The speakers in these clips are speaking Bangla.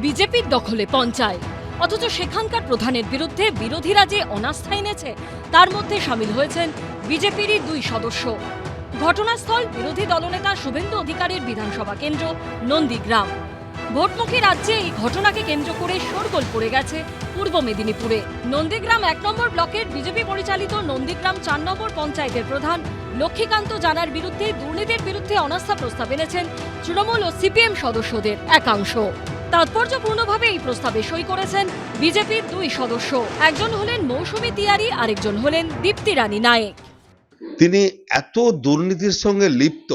বিজেপির দখলে পঞ্চায়েত, অথচ সেখানকার প্রধানের বিরুদ্ধে বিরোধীরা যে অনাস্থা এনেছে তার মধ্যে সামিল হয়েছেন বিজেপিরই 2 সদস্য। ঘটনাস্থল বিরোধী দলনেতা শুভেন্দু অধিকারীর বিধানসভা কেন্দ্র নন্দীগ্রাম। ভোটমুখী রাজ্যে এই ঘটনাকে কেন্দ্র করে শোরগোল পড়ে গেছে পূর্ব মেদিনীপুরে। নন্দীগ্রাম 1 নম্বর ব্লকের বিজেপি পরিচালিত নন্দীগ্রাম 4 নম্বর পঞ্চায়েতের প্রধান লক্ষ্মীকান্ত জানার বিরুদ্ধে দুর্নীতির বিরুদ্ধে অনাস্থা প্রস্তাব এনেছেন তৃণমূল ও সিপিএম সদস্যদের একাংশ। তাৎপর্যপূর্ণভাবে এই প্রস্তাবে সই করেছেন বিজেপির 2 সদস্য। একজন হলেন মৌসুমী তিয়ারি, আরেকজন হলেন দীপ্তি রানী নায়েক। তিনি এত দুর্নীতির সঙ্গে লিপ্ত,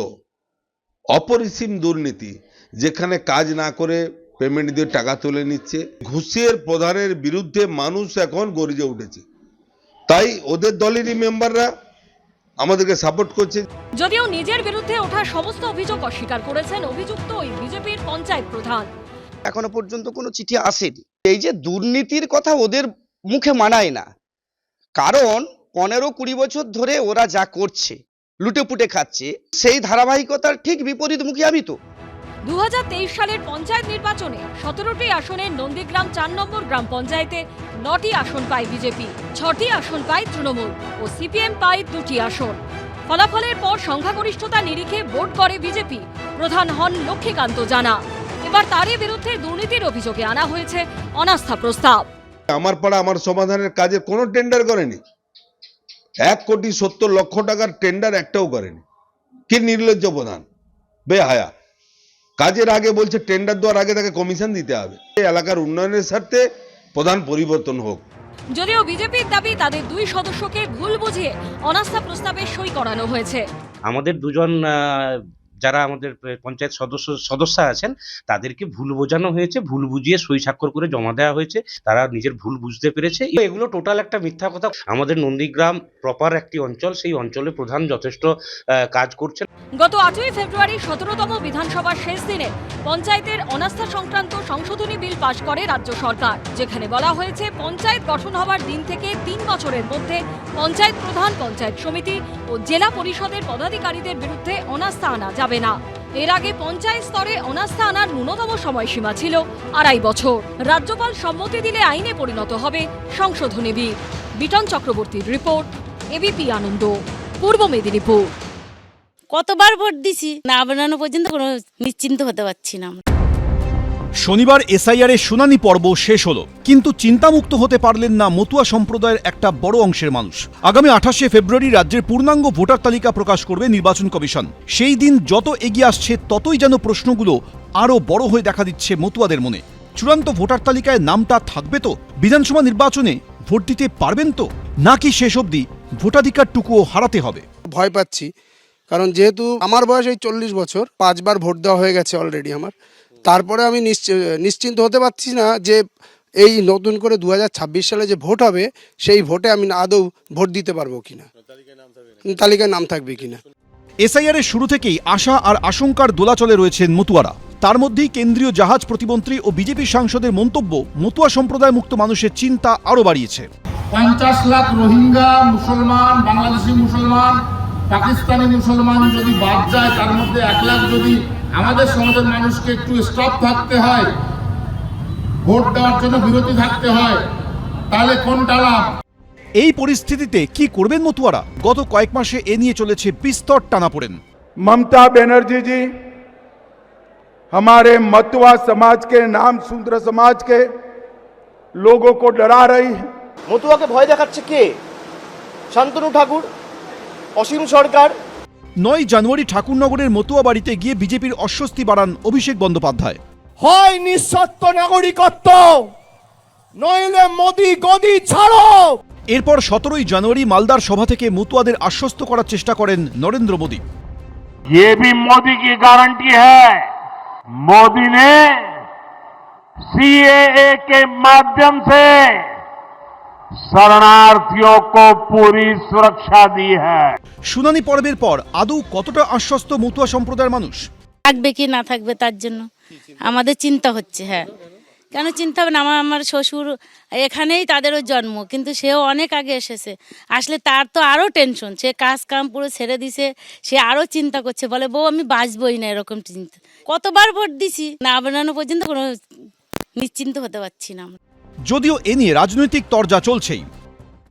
অপরিসীম দুর্নীতি, যেখানে কাজ না করে পেমেন্ট দিয়ে টাকা তুলে নিচ্ছে। ঘুষের প্রধানের বিরুদ্ধে মানুষ এখন গর্জে উঠেছে, তাই ওদের দলেরই মেম্বাররা আমাদেরকে সাপোর্ট করছে। যদিও নিজের বিরুদ্ধে ওঠা সমস্ত অভিযোগ অস্বীকার করেছেন অভিযুক্ত ওই বিজেপির পঞ্চায়েত প্রধান। এখনো পর্যন্ত কোনো চিঠি আসেনি। এই যে দুর্নীতির কথা ওদের মুখে মানায় না, কারণ 15-20 বছর ধরে ওরা যা করছে, লুটেপুটে খাচ্ছে, সেই ধারাবাহিকতার ঠিক বিপরীতমুখী আমি তো। 2023 সালের পঞ্চায়েত নির্বাচনে 17টি আসনে নন্দীগ্রাম 4 নম্বর গ্রাম পঞ্চায়েতে 9টি আসন পায় বিজেপি, 6টি আসন পায় তৃণমূল ও সিপিএম পায় 2টি আসন। ফলাফলের পর সংখ্যাগরিষ্ঠতা নিরিখে ভোট করে বিজেপি। প্রধান হন লক্ষ্মীকান্ত জানা। এবার তারই বিরুদ্ধে দুর্নীতির অভিযোগে আনা হয়েছে অনাস্থা প্রস্তাব। আমার পাড়া আমার সমাধানের কাজে কোনো টেন্ডার করেনি, 1,70,00,000 টাকার টেন্ডার একটাও করেনি। কি নির্লজ্জ প্রধান, বেহায়া। কাজের আগে বলছে টেন্ডার দেওয়ার আগে তাকে কমিশন দিতে হবে। এই এলাকার উন্নয়নের স্বার্থে প্রধান পরিবর্তন হোক। যদিও বিজেপির দাবি তাদের 2 সদস্যকে ভুল বুঝিয়ে অনাস্থা প্রস্তাবে সই করানো হয়েছে। আমাদের 2জন যারা আমাদের পঞ্চায়েত সদস্য আছেন তাদেরকে ভুল বোঝানো হয়েছে, ভুল বুঝিয়ে সই স্বাক্ষর করে জমা দেওয়া হয়েছে। তারা নিজের ভুল বুঝতে পেরেছে। এগুলো টোটাল একটা মিথ্যা কথা। আমাদের নন্দীগ্রাম প্রপার একটি অঞ্চল, সেই অঞ্চলে প্রধান যথেষ্ট কাজ করছেন। গত 8ই ফেব্রুয়ারি 17তম বিধানসভার শেষ দিনে পঞ্চায়েতের অনাস্থা সংক্রান্ত সংশোধনী বিল পাশ করে রাজ্য সরকার, যেখানে বলা হয়েছে পঞ্চায়েত গঠন হওয়ার দিন থেকে 3 বছরের মধ্যে পঞ্চায়েত প্রধান, পঞ্চায়েত সমিতি ও জেলা পরিষদের পদাধিকারীদের বিরুদ্ধে অনাস্থা আনা যাবে না। এর আগে পঞ্চায়েত স্তরে অনাস্থা আনার ন্যূনতম সময়সীমা ছিল 2.5 বছর। রাজ্যপাল সম্মতি দিলে আইনে পরিণত হবে সংশোধনী বিল। বিটন চক্রবর্তীর রিপোর্ট, এবিপি আনন্দ, পূর্ব মেদিনীপুর। কতবার ভোট দিছি, না বানানো পর্যন্ত কোনো নিশ্চিন্ত হতে পারছি না। শনিবার এসআইআর এর শুনানি পর্ব শেষ হলো, কিন্তু চিন্তামুক্ত হতে পারলেন না মতুয়া সম্প্রদায়ের একটা বড় অংশের মানুষ। আগামী 28শে ফেব্রুয়ারি রাজ্যের পূর্ণাঙ্গ ভোটার তালিকা প্রকাশ করবে নির্বাচন কমিশন। সেই দিন যত এগিয়ে আসছে ততই যেন প্রশ্নগুলো আরও বড় হয়ে দেখা দিচ্ছে মতুয়াদের মনে। চূড়ান্ত ভোটার তালিকায় নামটা থাকবে তো? বিধানসভা নির্বাচনে ভোট দিতে পারবেন তো, নাকি শেষ অবধি ভোটাধিকারটুকুও হারাতে হবে? ভয় পাচ্ছি, কারণ যেহেতু আমার বয়স এই 40 বছর, 5 বার ভোট দেওয়া হয়ে গেছে অলরেডি আমার। তারপরে আমি নিশ্চিন্ত হতে পারছি না যে এই নতুন করে 2026 সালে যে ভোট হবে সেই ভোটে আমি আদৌ ভোট দিতে পারবো কিনা, তালিকায় নাম থাকবে কিনা। এসআইআর এর শুরু থেকেই আশা আর আশঙ্কার দোলাচলে রয়েছেন মতুয়ারা। তার মধ্যেই কেন্দ্রীয় জাহাজ প্রতিমন্ত্রী ও বিজেপি সাংসদের মন্তব্য মতুয়া সম্প্রদায় মুক্ত মানুষের চিন্তা আরও বাড়িয়েছে। 50 লাখ রোহিঙ্গা মুসলমান, বাংলাদেশি মুসলমান, পাকিস্তানি মুসলমান যদি বাদ যায়, তার মধ্যে 1 লাখ যদি আমাদের সমাজের মানুষকে একটু স্টপ থাকতে হয়, ভোট দেওয়ার জন্য বিরতি থাকতে হয়, তাহলে কোনটা লাভ? এই পরিস্থিতিতে কি করবেন মতুয়ারা? গত কয়েক মাসে এ নিয়ে চলেছে বিস্তর টানাপোড়েন। ममता बनर्जी जी हमारे मতুয়া समाज के, नाम शूद्र समाज के लोगों को डरा रही है। মতুয়াকে ভয় দেখাচ্ছে কে? শান্তনু ঠাকুর, অসীম সরকার। 9 জানুয়ারি ঠাকুরনগরের মতুয়া বাড়িতে গিয়ে বিজেপির অস্বস্তি বাড়ান অভিষেক বন্দ্যোপাধ্যায়। হয় নিঃশর্ত নাগরিকত্ব, নইলে মোদি গদি ছাড়ো। এরপর 17ই জানুয়ারি মালদার সভা থেকে মতুয়াদের আশ্বস্ত করার চেষ্টা করেন নরেন্দ্র মোদী। ये भी मोदी की गारंटी है। मोदी ने सीएए के माध्यम से शरणार्थियों को पूरी सुरक्षा दी है। শুনানি পর্বের পর আদৌ কতটা আশ্বস্ত মতুয়া সম্প্রদায়ের মানুষ? থাকবে কি না থাকবে তার জন্য আমাদের চিন্তা হচ্ছে। হ্যাঁ, কেন চিন্তা হবে না? আমার শ্বশুর এখানেই, তাদেরও জন্ম, কিন্তু সেও অনেক আগে এসেছে। আসলে তার তো আরও টেনশন, সে কাজ কাম পুরো ছেড়ে দিছে, সে আরও চিন্তা করছে, বলে বউ আমি বাঁচবই না, এরকম চিন্তা। কতবার ভোট দিছি, না বানানো পর্যন্ত কোনো নিশ্চিন্ত হতে পারছি না আমরা। যদিও এ নিয়ে রাজনৈতিক তরজা চলছেই।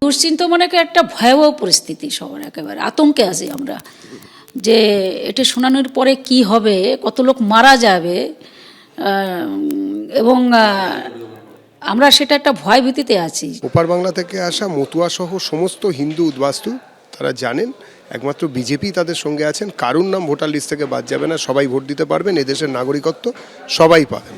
দুশ্চিন্তা মানে একটা ভয়াবহ পরিস্থিতি, সবার একেবারে আতঙ্কে আছি আমরা যে এটা শুনানির পরে কি হবে, কত লোক মারা যাবে, এবং আমরা সেটা একটা ভয় ভীতিতে আছি। ওপার বাংলা থেকে আসা মতুয়া সহ সমস্ত হিন্দু উদ্বাস্তু তারা জানেন একমাত্র বিজেপি তাদের সঙ্গে আছেন, কারুর নাম ভোটার লিস্ট থেকে বাদ যাবে না, সবাই ভোট দিতে পারবেন, এদেশের নাগরিকত্ব সবাই পাবেন।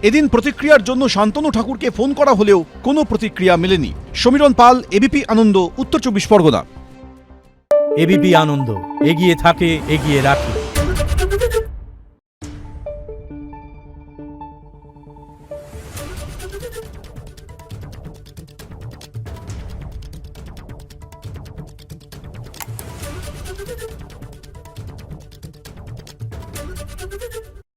এদিন প্রতিক্রিয়ার জন্য শান্তনু ঠাকুরকে ফোন করা হলেও কোনো প্রতিক্রিয়া মেলেনি। সমীরণ পাল, এবিপি আনন্দ, উত্তর 24 পরগনা। এবিপি আনন্দ, এগিয়ে থাকে, এগিয়ে রাখে।